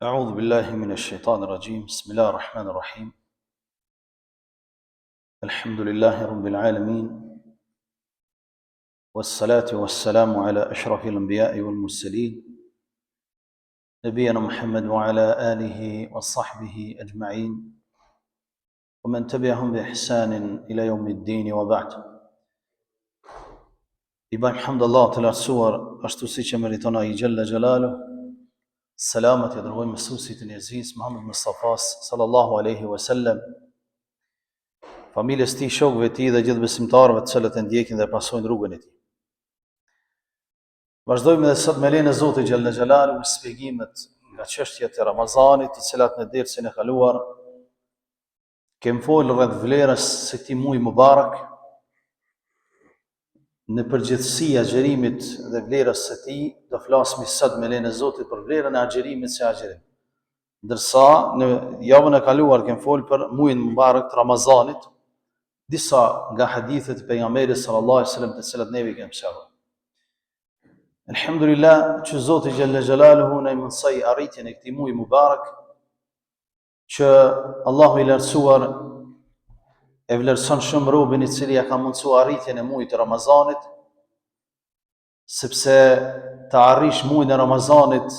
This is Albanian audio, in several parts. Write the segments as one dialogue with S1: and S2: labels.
S1: أعوذ بالله من الشيطان الرجيم بسم الله الرحمن الرحيم الحمد لله رب العالمين والصلاة والسلام على أشرف الأنبياء والمرسلين نبينا محمد وعلى آله وصحبه أجمعين ومن تبعهم بإحسان إلى يوم الدين وبعد. إبان حمد الله تلا السور أشتوسي شمريتنا جل جلاله Selamet ja dërgojmë mësuesit e njerëzisë Muhammed Mustafas sallallahu alaihi wasallam, familjes tij, shokëve të tij dhe gjithë besimtarëve të cilët e ndjekin dhe pasojnë rrugën e tij. Vazhdojmë edhe sot me lejen e Zotit xhalla xhalalu me shpjegimet nga çështjet e Ramazanit, të cilat në dersën e kaluar kemi folur rreth vlerës së këtij muaji mubarak, në përgjithësi agjerimit dhe vlerës së tij. Do flasim sot me lejen e Zotit për vlerën e agjerimit si agjerim. Ndërsa në javën e kaluar kemi folur për muajin mubarak të Ramazanit, disa nga hadithet e pejgamberit sallallahu alaihi wasallam të cilat neve kemi shëruar. Alhamdulillah që Zoti xhalla xhalaluhu na mësoi arritjen e këtij muaji mubarak, që Allahu i lartësuar e vlerëson shumë robën i cili ja ka mundsuar arritjen e muajit të Ramazanit, sepse të arrish muajin e Ramazanit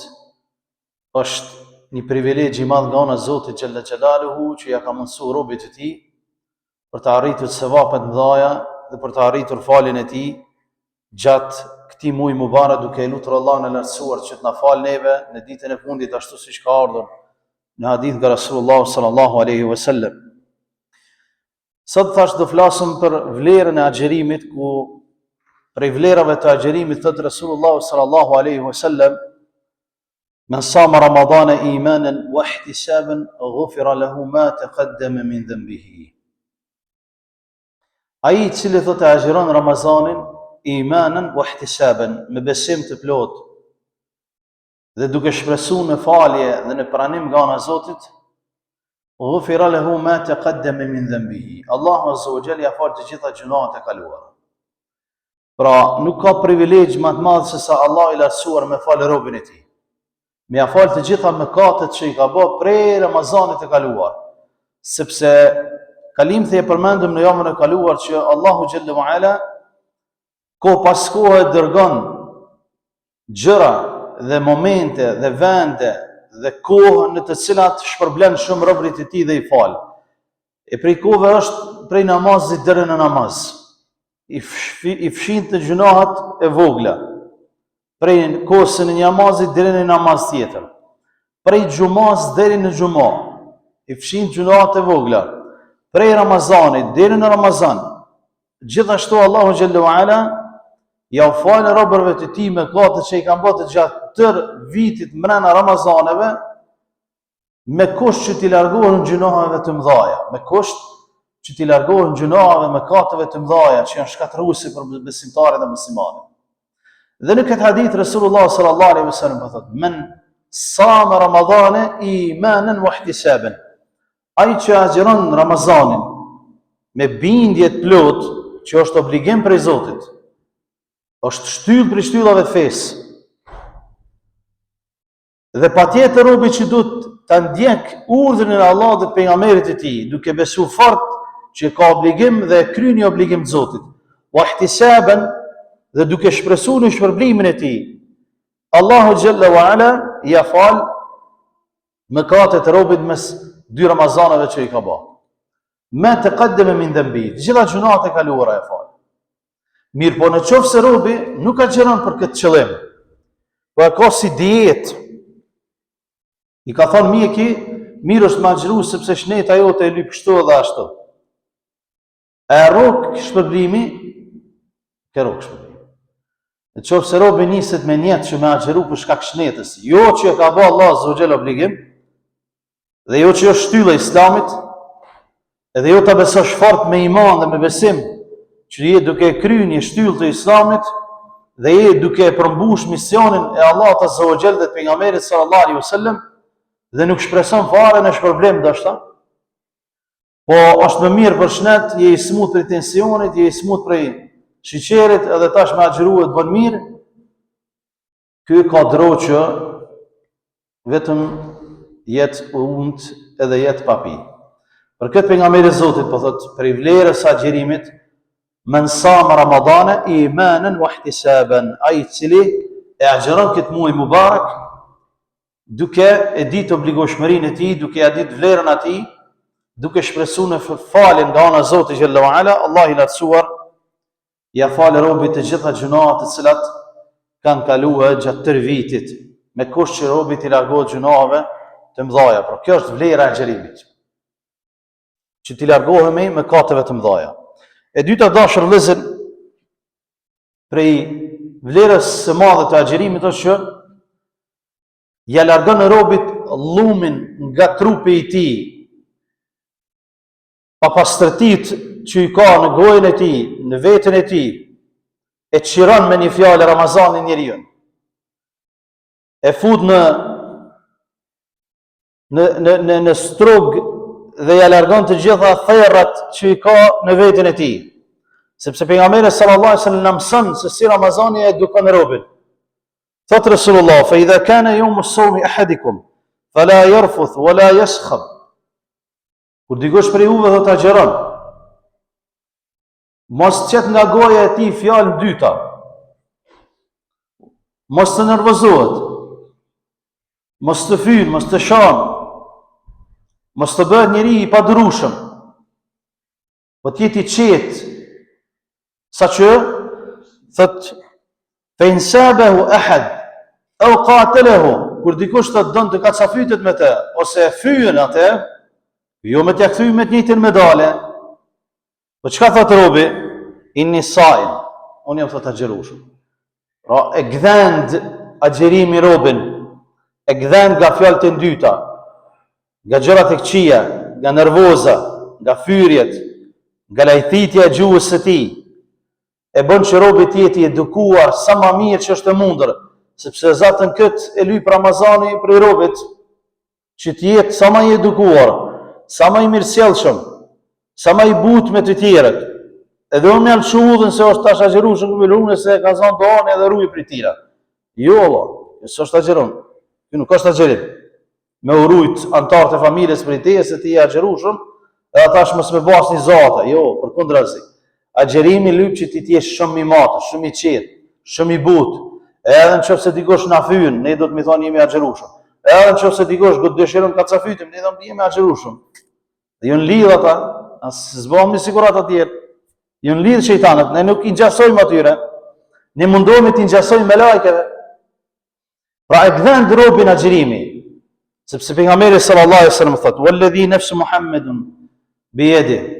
S1: është një privilegj i madh nga ana e Zotit xhalla xhalaluhu, që ja ka mundsuar robët e tij për të arritur sevapet mëdha dhe për të arritur faljen e tij gjatë këtij muaji mubarak, duke lutur Allahun e lartësuar që të na falë neve në ditën e fundit, ashtu siç ka ardhur në hadith nga Rasulullah sallallahu alaihi wasallam. Sot thash do flasim për vlerën e agjerimit, ku prej vlerave të agjerimit thot Rasulullah sallallahu alaihi wasallam: "Men sama Ramadana imanan wa ihtisaban ghufira lahu ma taqaddama min dhanbihi." Ai i cili thot e agjeron Ramazanin imanan wa ihtisaban, me besim të plot dhe duke shpresuar në falje dhe në pranim nga ana e Zotit, ghufira lahu ma taqaddama min dhanbihi. Allahu azza wa jalla ja fal të gjitha gjunahet e kaluara. Pra, nuk ka privilegj më të madh se sa Allah i lartësuar me falë robën e tij. Me ja fal të gjitha mëkatet që i ka bërë prej Ramazanit të kaluar. Sepse kalimthi e përmendëm në javën e kaluar që Allahu xhalla wa ala kohë pas kohe dërgon gjëra dhe momente dhe vende dhe kohë në të cilat shpërblen shumë robërit e tij dhe i fal. E prej kohëve është prej namazit deri në namaz. I fshin të gjunahet e vogla. Prej kohës së namazit deri në namaz tjetër. Prej xhumas deri në xhuma. I fshin gjunahet e vogla. Prej Ramazanit deri në Ramazan. Gjithashtu Allahu xhallahu ala ja u falë robërve të tij mëkatet që i kanë bërë gjatë tërë vitit mbrana Ramazaneve, me kusht që t'i largohen gjunaheve të mëdha, me kusht që t'i largohen gjunaheve, mëkateve të mëdha që janë shkatërruese për besimtarin dhe muslimanin. Dhe në këtë hadith Rasulullah sallallahu alaihi wasallam po thotë: "Men sama Ramadana imanan wa ihtisaban." Ai që agjeron Ramazanin me bindje të plot, që është obligim prej Zotit, është shtyllë për shtyllave të fesë. Dhe patjetër robi që duhet ta ndjek urdhrin e Allahut dhe të pejgamberit të tij, duke besuar fort që ka obligim dhe kryen një obligim të Zotit. Wa ihtisaban, dhe duke shpresuar në shpërblimin e tij, Allahu xhalla wa ala ja fal mëkatet e robit mes dy Ramazaneve që i ka bërë. Ma taqaddama min dhanbi, gjitha gjunahet e kaluara e fal. Mirë, po në qoftë se robi nuk agjeron për këtë qëllim, po e ka si dietë, i ka thonë mjeki, mirë është me agjëru sepse shneta jote e lyp kështu dhe ashtu. E rrok shpërblimi, ke rrok shpërblimi. Në qoftë se robi niset me njetë që me agjëru për shkak shnetës, jo që e ka bë Allah azza wa jalla obligim, dhe jo që është shtylla e Islamit, edhe jo ta besosh fort me iman dhe me besim, që je duke kryer një shtyllë të Islamit dhe je duke përmbush misionin e Allahut azza wa jalla dhe të pejgamberit sallallahu alaihi wasallam, dhe nuk shpreson fare në shpërblim ndoshta, po është më mirë për shnet, je i smut për tensionit, je i smut për shiqerit, edhe tash me agjëruhet bën mirë. Ky ka dro që vetëm jetë unt edhe jetë papi. Për këtë pejgamberi Zotit po thot për vlerës së agjerimit, men sama Ramadane imanan wa ihtisaban, ai I cili e agjeron këtë muaj mubarak duke e ditë obligueshmërinë e tij, duke e ditë vlerën e tij, duke shpresuar në faljen nga ana e Zotit xhalla wa ala, Allah I lartësuar ja falë robit të gjitha gjunaat të cilat kanë kaluar gjatë tërë vitit, me kusht që robi t'i largohet gjunave të mëdhaja. Por kjo është vlera e agjerimit, që t'i largohemi me mëkateve të mëdhaja. E dyta, dashur vëllezër, prej vlerës së madhe të agjerimit është që ja largon robit llumin nga trupi I tij, papastërtit që I ka në gojën e tij, në veten e tij, e qiron me një fjalë Ramazanin njeriu. E fut në strug dhe ja largon të gjitha therrat që I ka në veten e tij. Sepse pejgamberi sallallahu alaihi wasallam na mëson se si Ramazani e edukon robin. Thot Rasulullah, fa idha kana yawm as-sawmi ahadikum fala yarfuth wala yaskhab. Kur dikush prej juve do ta xheron, mos qet nga goja e tij fjalë dyta, mos të nervozohet, mos të fyn, mos të shan, mos të bëhet njeri I padurueshëm, po të jetë I qetë, saqë thot fe insabahu ahad au qatalahu, kur dikush të don të kacafytet me të ose e fyen atë, jo me t'ja kthy me të njëjtën medale. Po çka thot robi? Inni saim, unë jam thot agjerueshëm. Pra e gdhend agjerimi robin, e gdhend nga fjalët e dyta, nga gjërat e këqija, nga nervoza, nga fyrjet, nga lajthitja e gjuhës së tij, e bën që robi të jetë I edukuar sa më mirë që është e mundër, sepse zatën këtë e lyp Ramazani prej robit, që të jetë sa më I edukuar, sa më I mirësjellshëm, sa më I butë me të tjerët. Edhe unë jam çudhën se është tash agjerueshëm me lumë se ka zonë doani edhe rrugë prej tira. Jo valla, s'është agjeron. Ky nuk është agjerim. Me urujt antarët e familjes prej teje se ti je agjerueshëm, edhe atash mos me basni zate. Jo, përkundrazi. Agjerimi lyp që ti jesh shumë I matë, shumë I qetë, shumë I butë. Edhe nëse dikush na fyn, ne do të më thonë jemi agjerueshëm. Edhe nëse dikush do të dëshiron kacafytim, ne do të jemi agjerueshëm. Dhe ju në lidh ata, as s'bëhemi sigurat atjerë. Ju në lidh shejtanët, ne nuk I ngjasojmë atyre, ne mundohemi të ngjasojmë me lajkeve. Pra e gdhen robin agjerimi, sepse pejgamberi sallallahu alaihi wasallam thotë: "Walladhi nafsu Muhammedun bi yadihi",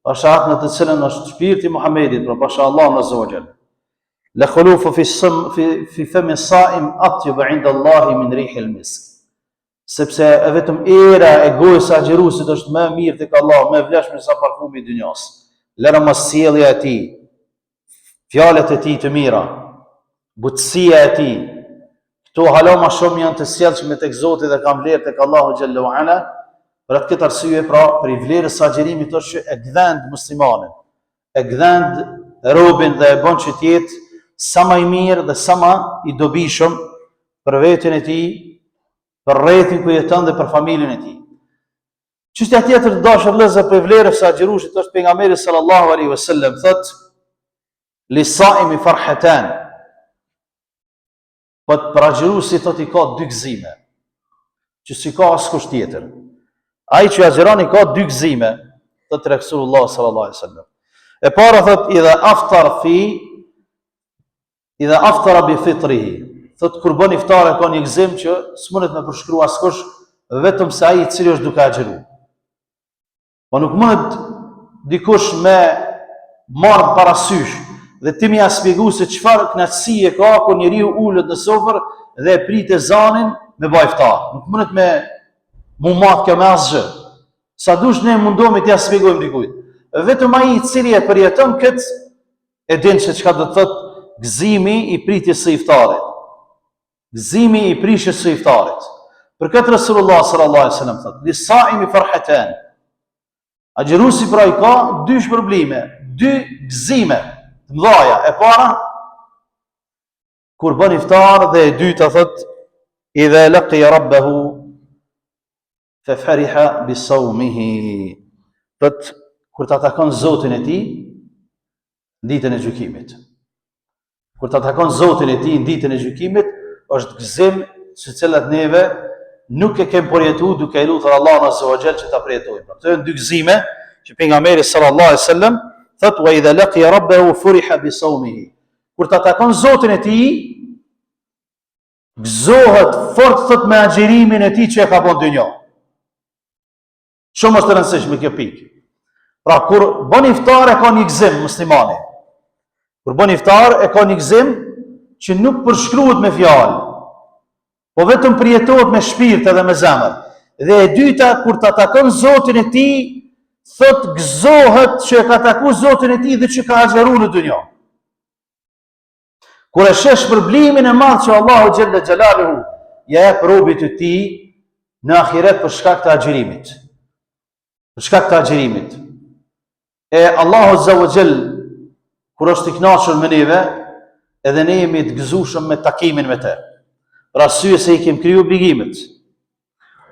S1: është atë në të cilën është shpirti Muhamedit, pra pasha Allahun azza wa jalla. La khulufu fi fami as-sa'im atyab 'inda Allahi min rihil misk. Sepse vetëm era e gojës së agjeruesit është më e mirë tek Allah, më e vlefshme se parfumi I dynjas. Lëra mos sjellja e tij, fjalët e tij të mira, butësia e tij. Këto hala më shumë janë të sjellshme tek Zoti dhe kanë vlerë tek Allahu xhalla wa ala. Për këtë arsye pra, për vlerës së agjerimit është që e gdhend muslimanin, e gdhend robin dhe e bën që të jetë sa më I mirë dhe sa më I dobishëm për veten e tij, për rrethin ku jeton dhe për familjen e tij. Çështja tjetër të dashur vëllezër për vlerën e agjerueshit është pejgamberi sallallahu alaihi wasallam thotë: "Li saimi farhatan". Po për agjeruesit thotë I ka dy gëzime, që si ka askush tjetër. Ai që agjeron I ka dy gëzime, thotë Resulullah sallallahu alaihi wasallam. E para thotë: idha aftara bi fitrihi. Thot kur bën iftare ka një gëzim që s'mundet me përshkrua askush, vetëm se ai I cili është duke agjeru. Po nuk mundet dikush me marrë parasysh dhe ti më ia shpjegoj se çfarë kënaqësie ka kur njeriu ulet në sofër dhe e prit ezanin me baj iftar. Nuk mundet me mu mat kjo me asgjë. Sa dush ne mundohemi t'ia shpjegojmë dikujt. Vetëm ai I cili e përjeton këtë e din se çka do të thotë gëzimi I pritjes së iftarit. Gëzimi I prishjes së iftarit. Për këtë Resulullah sallallahu alaihi wasallam thotë: "Li saimi farhatan". Agjeruesi pra I ka dy shpërblime, dy gëzime të mëdha. E para kur bën iftar dhe e dyta thotë: "Idha laqiya rabbahu fe feriha bi saumihi. Thot, kur ta takon Zotin e tij ditën e gjykimit. Kur ta takon Zotin e tij ditën e gjykimit, është gëzim së cilat neve nuk e kem përjetuar duke e lutur Allahun azza wa jall që ta përjetojmë. Këto janë dy gëzime që pejgamberi sallallahu alaihi wasallam thot wa idha laqiya rabbahu furiha bi sawmihi. Kur ta takon Zotin e tij, gëzohet fort thot me agjërimin e tij që e ka bën dynjë. Shumë është e rëndësishme kjo pikë. Pra kur bën iftar e ka një gëzim muslimani. Kur bën iftar e ka një gëzim që nuk përshkruhet me fjalë, po vetëm përjetohet me shpirt edhe me zemër. Dhe e dyta, kur ta takon Zotin e tij, thot gëzohet që e ka takuar Zotin e tij dhe që ka agjëruar në dynjë. Kur e sheh shpërblimin e madh që Allahu xhalla xhelaluhu ja jep robit të tij në ahiret për shkak të agjërimit. Për shkak të agjërimit. E Allahu azza wa jall kur është i kënaqur me neve, edhe ne jemi të gëzueshëm me takimin me të. Për arsye se i kemi kriju obligimet.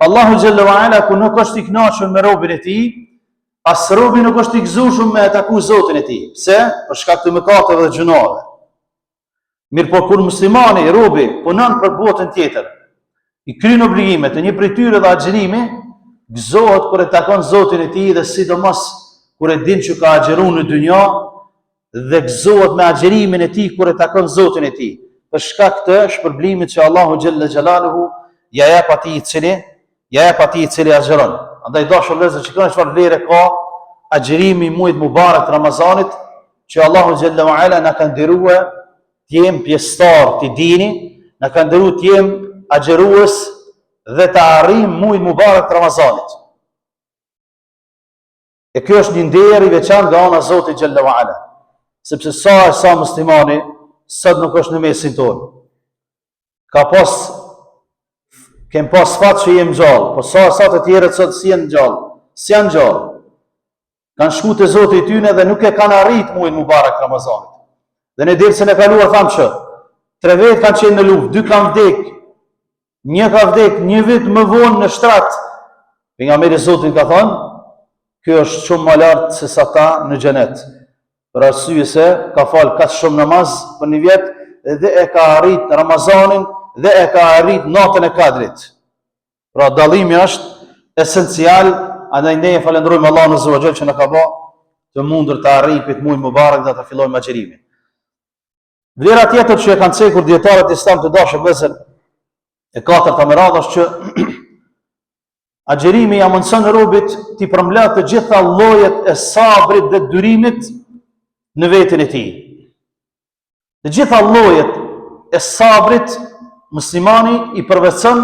S1: Allahu xhalla wa ala kur nuk është i kënaqur me robën e tij, as robi nuk është i gëzueshëm me taku Zotin e tij. Pse? Për shkak të mëkateve dhe gjunave. Mirë po kur muslimani, robi, punon për botën tjetër, i kryen obligimet e një prej tyre dhe agjërimi, gëzohet kur e takon Zotin e tij dhe sidomos kur e din që ka agjëruar në dynjë dhe gëzohet me agjërimin e tij kur e takon Zotin e tij, për shkak të shpërblimit që Allahu xhalla xhelaluhu ja jep atij i cili agjëron. Andaj dashur vëllezër, shikoni çfarë vlerë ka agjërimi i muajit mubarak të Ramazanit, që Allahu xhalla wa ala na ka nderuar të jem pjesëtar të dini, na ka nderuar të jem agjërues dhe të arrijm muajin mubarak të Ramazanit. E kjo është një nder i veçantë nga ana e Zotit xhalla wa ala, sepse sa muslimani sot nuk është në mesin tonë. Kem pas fat që jem gjallë, po sa të tjerët sot si janë gjallë. Kanë shku te Zoti i tyre dhe nuk e kanë arrit muajin mubarak Ramazanit. Dhe në dersën e kaluar thamë që 3 vetë kanë qenë në luftë, 2 kanë vdekë, 1 ka vdekë 1 vit më vonë në shtrat. Pejgamberi Zotit ka thënë, kjo është shumë më lart se sa ta në xhenet. Për arsye se ka falë kaq shumë namaz për një vjet dhe e ka arrit Ramazanin dhe e ka arrit natën e Kadrit. Pra dallimi është esencial, andaj ne e falenderojmë Allahun azza wa jall që na ka bërë të mundur të arrijmë këtë muaj mubarak dhe të fillojmë agjërimin. Vlera tjetër që e kanë cekur dietarët islam të dashur vëllezër, e katërta me radhë është që agjërimi ja mundson robit të përmbledh të gjitha llojet e sabrit dhe durimit në veten e tij. Të gjitha llojet e sabrit muslimani i përvetson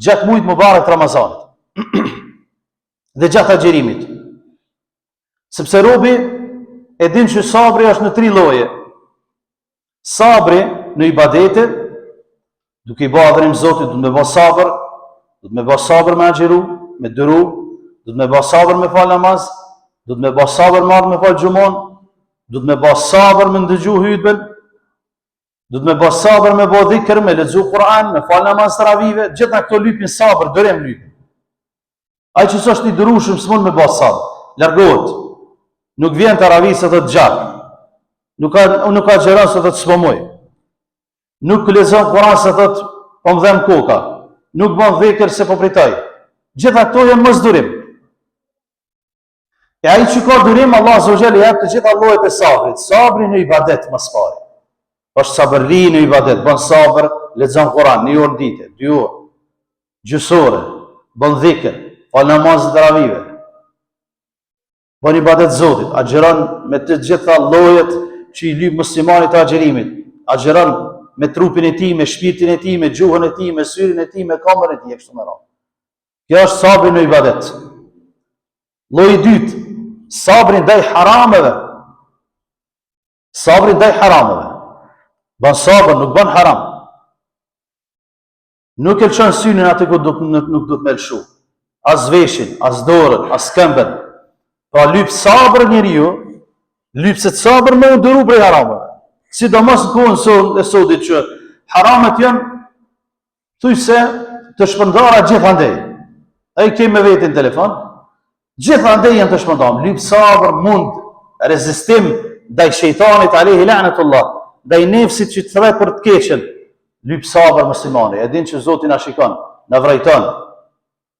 S1: gjatë muajit mubarak të Ramazanit dhe gjatë agjërimit. Sepse robi e din që sabri është në 3 lloje. Sabri në ibadete, duke i bërë adhurim Zotit, do të më bë sabër, do të më bë sabër me agjëru, me dëru, do të më bë sabër me fal namaz, do të më bë sabër me fal xhumon, do të më bë sabër me ndëgju hutbën, do të më bë sabër me bë dhikr, me lexu Kur'an, me fal namaz taravive, gjitha këto lypin sabër, dërim lypin. Ai që s'është i dërueshëm s'mund me bë sabër, largohet. Nuk vjen taravi se të gjak. Nuk ka xheran se të çmoj. Nuk lexon Kur'an se thot po më dhem koka. Nuk bën dhikr se po pritoj. Gjitha këto janë mos durim. E ai që ka durim, Allah azza wa jalla jep të gjitha llojet e sabrit. Sabri në ibadet më së pari. Është sabërli në ibadet, bën sabër, lexon Kur'an 1 orë ditë, 2 orë, gjysore, bën dhikr, fal namaz taravive. Bën ibadet Zotit, agjeron me të gjitha llojet që i lyp muslimanit të agjerimit. Agjeron me trupin e tij, me shpirtin e tij, me gjuhën e tij, me syrin e tij, me kamën e tij kështu me radhë. Kjo është sabri në ibadet. Lloji i dytë, sabri ndaj harameve. Sabri ndaj harameve. Bën sabër, nuk bën haram. Nuk e lëshon syrin atë ku nuk do të më lëshu. As veshin, as dorën, as këmbën. Pra lyp sabër njeriu, lyp se sabër me u dëru prej harameve. Sidomos në kohën e sotit që haramet janë thuj se të shpërndara gjithandej. ai ke me vetin telefon, gjithandej janë të shpëndam, lyp sabër, mund, rezistim ndaj shejtanit alayhi la'natullah, ndaj nefsit që të thret për të keqen, lyp sabër muslimani, e din që Zoti na shikon, na vrajton,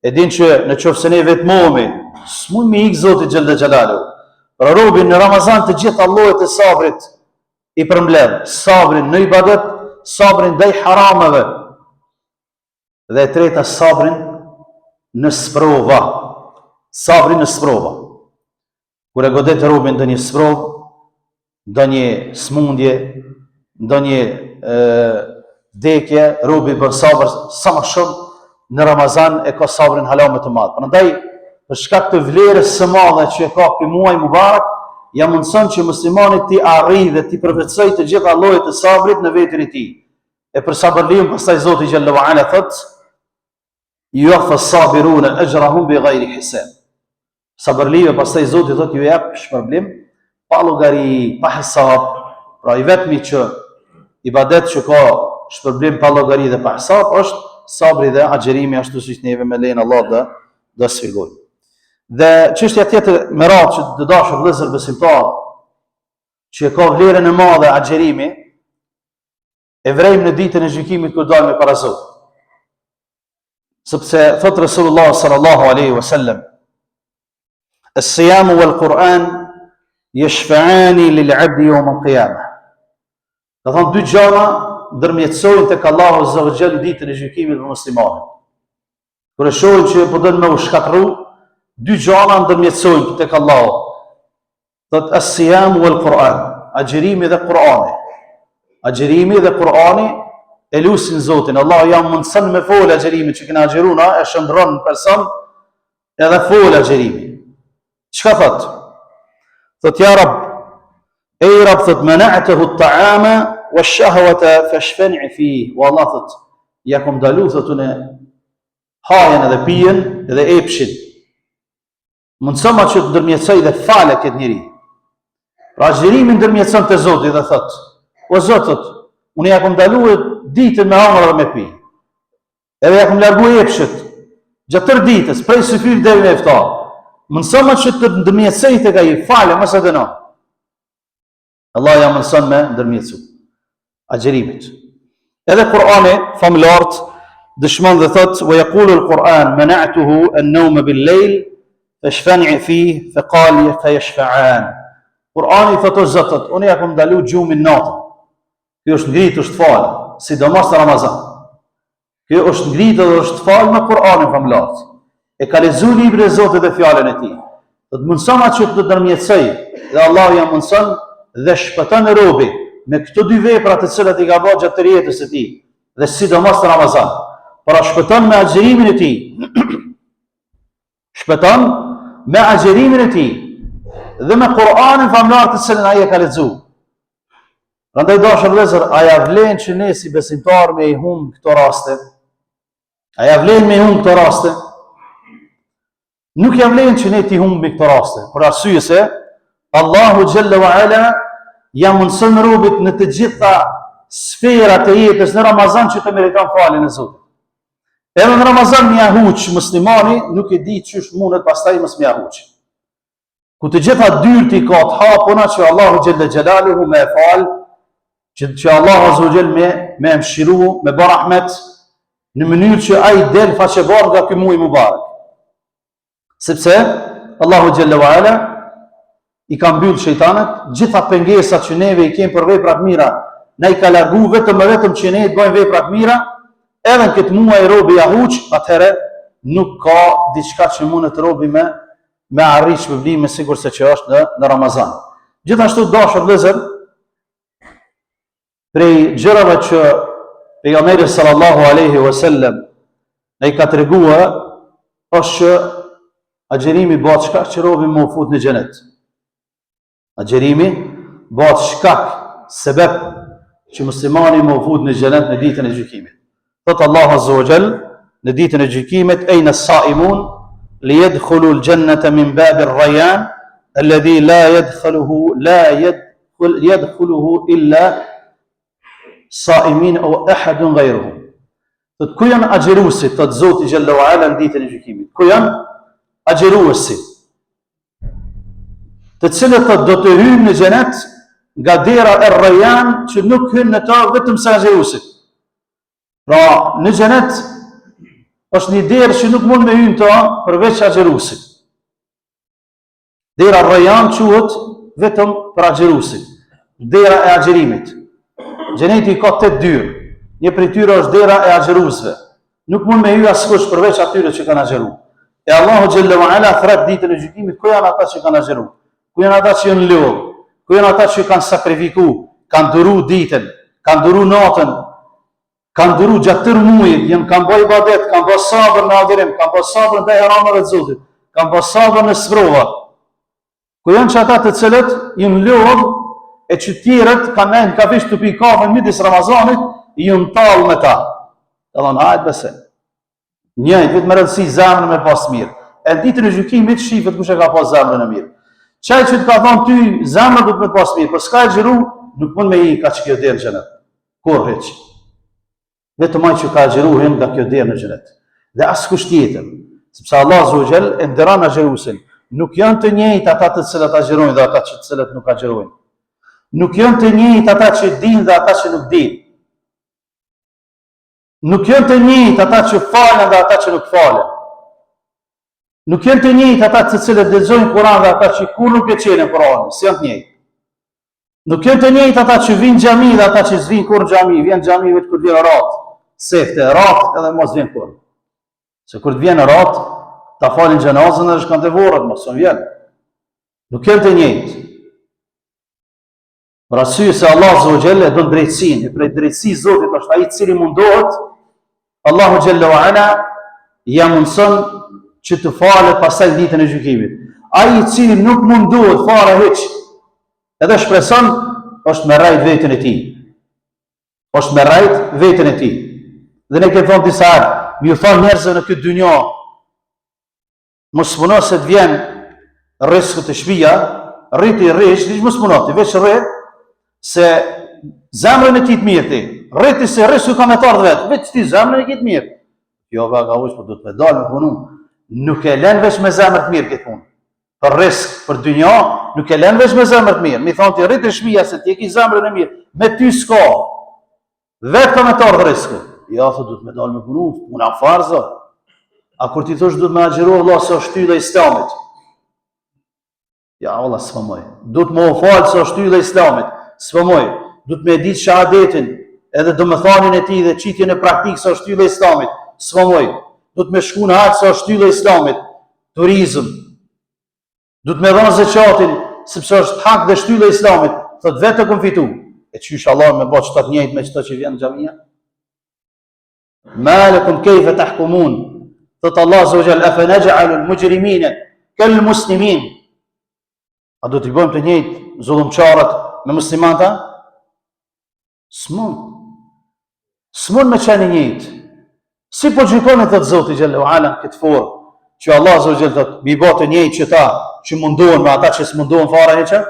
S1: e din që në qoftë se ne vetmohemi, s'mund me ik Zoti xhalla xhalalu. Pra robin në Ramazan të gjitha llojet e sabrit i përmbledh, sabrin në ibadet, sabrin ndaj harameve, dhe e treta sabrin në sprova. Sabrin në sprova. Kur e godet robin ndonjë sprovë, ndonjë smundje, ndonjë vdekje, robi bën sabër sa më shumë, në Ramazan e ka sabrin hala më të madh. Prandaj, për shkak të vlerës së madhe që e ka ky muaj mubarak, ja mundson që muslimani ti arrijë dhe ti përvetsoj të gjitha llojet e sabrit në veten e tij. E për sabërliun pastaj Zoti xhallahu ala thot: "Yuwaffa as-sabiruna ajrahum bighayri hisab." Sabërliu pastaj Zoti thot ju jap shpërblim pa llogari, pa hesab. Pra i vetmi që ibadet që ka shpërblim pa llogari dhe pa hesab është sabri dhe agjerimi, ashtu siç neve me lejen Allah do sfigojmë. Dhe çështja tjetër me radhë që të dashur vëllezër besimtar, që e ka vlerën e madhe agjerimi, e vrejmë në ditën e gjykimit kur dalë me para Zotit. Sepse thot Rasulullah sallallahu alaihi wasallam: "As-siyamu wal-Qur'an yashfa'ani lil-'abdi yawm al-qiyamah." Do thonë dy gjëra ndërmjetësojnë tek Allahu azza wa jall ditën e gjykimit për muslimanin. Kur e shohin që po don me u shkatërru, dy gjëra ndërmjetësojnë tek Allahu. Thot as-siyam wal-Qur'an, agjerimi dhe Kur'ani. Agjerimi dhe Kur'ani e lusin Zotin. Allahu ja mundson me fol agjerimin që kena agjeruna, e shndron në person edhe fol agjerimin. Çka thot? Thot ja Rab, ej Rab, thot mana'tahu at-ta'ama wash-shahwata fashfani fihi. Wa Allah thot, ja kom dalu thot unë hajen edhe pijen edhe epshin. Mundson ma që të ndërmjetësoj dhe fale këtë njeri. Pra agjerimin ndërmjetëson te Zoti dhe thot: "O Zot, thot, unë ja kom daluar ditën me hangër dhe me pi. Edhe ja kom larguar epshët gjatë tërë ditës, prej syfyr deri në iftar. Mundson ma që të ndërmjetësoj tek ai, fale mos e dënon." Allah ja mundson me ndërmjetësu agjerimit. Edhe Kur'ani famlart dëshmon dhe thot: "Wa yaqulu al-Qur'an mana'tuhu an-nawma bil-layl fashfani fihi faqali fayashfa'an." Kur'ani thot o Zot, unë ja kam ndalu gjumin natën. Kjo është ngritur, është fal, sidomos në Ramazan. Kjo është ngritur dhe është fal me Kur'anin famlart. E ka lexuar librin e Zotit dhe fjalën e Tij. Do të mundson atë që të ndërmjetësoj dhe Allahu ja mundson dhe shpëton robi me këto dy vepra të cilat i ka bërë gjatë të jetës së tij dhe sidomos në Ramazan. Por shpëton me agjerimin e tij. Shpëton me agjerimin e tij dhe me Kur'anin famlar të cilën ai e ka lexuar. Prandaj dashur vëllezër, a ja vlen që ne si besimtar me i humb këto raste? A ja vlen me i humb këto raste? Nuk ja vlen që ne t'i humbi këto raste, për arsye se Allahu xhalla wa ala ja mundson robit në të gjitha sferat e jetës në Ramazan që të meriton faljen e Zotit. Edhe në Ramazan një ahuq muslimani nuk e di çysh mundet pastaj mos më ahuq. Ku të gjitha dyrti ka të hapuna që Allahu xhalla xhelaluhu me fal, që Allahu azza wa jall me mëshiru, me bë rahmet në mënyrë që ai del faqebar nga ky muaj mubarak. Sepse Allahu xhalla wa ala i ka mbyll shejtanët gjitha pengesat që neve i kemi për vepra të mira, na i ka largu vetëm që ne të bëjmë vepra të mira. Edhe në këtë muaj robi ahuq, atëherë nuk ka diçka që mundet robi me arrit shpërblime sikur se që është në Ramazan. Gjithashtu dashur vëllezër, prej gjërave që pejgamberi sallallahu alaihi wasallam ai ka treguar është që agjerimi bëhet shkak që robi më fut në xhenet. Agjerimi bëhet shkak, sebeb që muslimani më fut në xhenet në ditën e gjykimit. Thot Allahu azza wa jall në ditën e gjykimit: "Ayna as-sa'imun liyadkhulu al-jannata min bab ar-rayyan alladhi la yadkhuluhu illa sa'imin aw ahadun ghayruhum." Thot ku janë agjeruesit, thot Zoti xhallahu ala në ditën e gjykimit. Ku janë agjeruesit? Të cilët thot do të hyjnë në xhenet nga dera e Rayyan, që nuk hyn në ta vetëm sa agjeruesit. Pra në xhenet është një derë që nuk mund me hyn ta përveç agjeruesit. Dera Rayyan quhet vetëm për agjeruesit. Dera e agjerimit. Xheneti ka 8 dyrë. Një prej tyre është dera e agjeruesve. Nuk mund me hyj askush përveç atyre që kanë agjeruar. E Allahu xhallahu ala thret ditën e gjykimit, ku janë ata që kanë agjeruar? Ku janë ata që janë lodh? Ku janë ata që kanë sakrifikuar, kanë duru ditën, kanë duru natën, kanë duru gjatë tërë muajit, kanë bërë ibadet, kanë bërë sabër në adhurim, kanë bërë sabër ndaj harameve të Zotit, kanë bërë sabër në sprova. Ku janë që ata të cilët janë lodh e që tjerët kanë nejnë ka vish të pi kafe në midis Ramazanit, jënë talë me ta. Të thonë, hajtë bese. Njëjtë, vetë më rëndësi zemrën me pas mirë. E në ditën e gjykimit shifët kush e ka pas zemrën e mirë. Qaj që të ka thonë ty, zemrën du të me pas mirë, për s'ka e gjeru, nuk mund me i ka që kjo derë në xhenet. Kur heq. Vetë maj që ka gjeru hin nga kjo derë në xhenet. Dhe asë kush tjetër. Sepse Allah Zogjel e ndëran agjeruesin. Nuk janë të njëjtë ata të cilët agjerojnë dhe ata që të cilët nuk agjerojnë. Nuk janë të njëjtë ata që dinë dhe ata që nuk dinë. Nuk janë të njëjtë ata që falen dhe ata që nuk falen. Nuk janë të njëjtë ata të cilët lexojnë Kur'an dhe ata që kur nuk e çelën Kur'anin, si janë të njëjtë. Nuk janë të njëjtë ata që vinë xhami dhe ata që s'vinë kur në xhami, vjen xhami vetë kur vjen rat. Sefte rat edhe mos vjen kur. Se kur të vjen rat, ta falin xhenazën edhe shkon te vorrat, mos son vjen. Nuk janë të njëjtë. Për arsye se Allah Zogjel e don drejtësinë, e prej drejtësisë Zotit është ai i cili mundohet, Allahu xhallahu ala ja mundson që të falet pasaj ditën e gjykimit. Ai i cili nuk mundohet fare hiç, edhe shpreson, është me rajt vetën e tij. Është me rajt vetën e tij. Dhe ne kemi thonë disa herë, më thon njerëzve në këtë dynjë, mos puno se të vjen rrezikut të shtëpia, rriti rresh, diç mos puno, ti veç rre se zemrën e ti të mirë ti. Rriti se rresu ka me tardh vetë, veç ti zemrën e ki të mirë. Jo, ka ush, po do të me dalë me punu. Nuk e len veç me zemrë të mirë këtë punë. Për risk, për dynja, nuk e len veç me zemrë të mirë. Mi thonë ti rriti shpija se ti e ki zemrën e mirë, me ty s'ka. Vetë ka me tardh risku. Ja, thë du të me dalë me punu, puna farza. A kur ti thosh du të me agjeru, Allah se është ty dhe islamit. Ja, Allah s'fëmoj. Du të me o falë se është ty dhe islamit. S'fëmoj. Du të me ditë shahadetin, edhe domethënien e tij dhe çitjen e praktikë se është ylla e Islamit. S'fëmoj. Du të me shku në haç se është ylla e Islamit. Turizëm. Du të me dhënë zakatin sepse është hak dhe shtylla e Islamit. Thot vetë kom fitu. E çysh Allah me bëj çto të njëjtë me çto që vjen në xhamia? Ma lakum kayfa tahkumun? Thot Allah azza wa jalla afa naj'alu al-mujrimina kal-muslimin? A do t'i bëjmë të njëjtë zullumçarët me muslimanta? S'mund me qenë njëjtë. Si po gjykoni thot Zoti xhallahu ala këtë forë, që Allah azza wa jalla thot mi bëtë njëjtë që ta që mundohen me ata që s'mundohen fare heqë?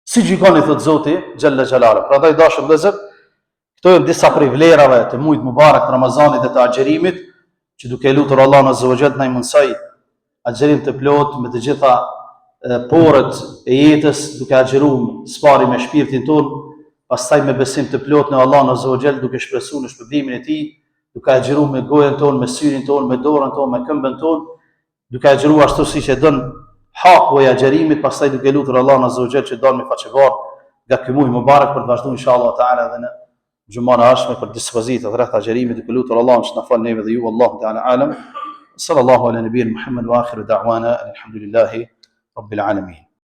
S1: Si gjykoni thot Zoti xhallahu xhalala. Prandaj dashur vëllezër, këto janë disa prej vlerave të muajit mubarak të Ramazanit dhe të agjerimit, që duke lutur Allahun azza wa jalla na i mundsoj agjerim të plot me të gjitha porët e jetës, duke agjeruar spari me shpirtin ton, pastaj me besim të plot në Allahun azza wa jall, duke shpresuar në shpërblimin e tij, duke agjeruar me gojën ton, me syrin ton, me dorën ton, me këmbën ton, duke agjeruar ashtu siç e don haku i agjerimit, pastaj duke lutur Allahun azza wa jall që dalë me faqevar nga ky muaj mubarak për të vazhduar inshallah taala dhe në gjumën e ardhshme për dispozita rreth agjerimit, duke lutur Allahun që na fal neve dhe ju, Allahu taala alam. Sallallahu ala nabiyina Muhammad wa akhiru da'wana alhamdulillahi rabbil alamin.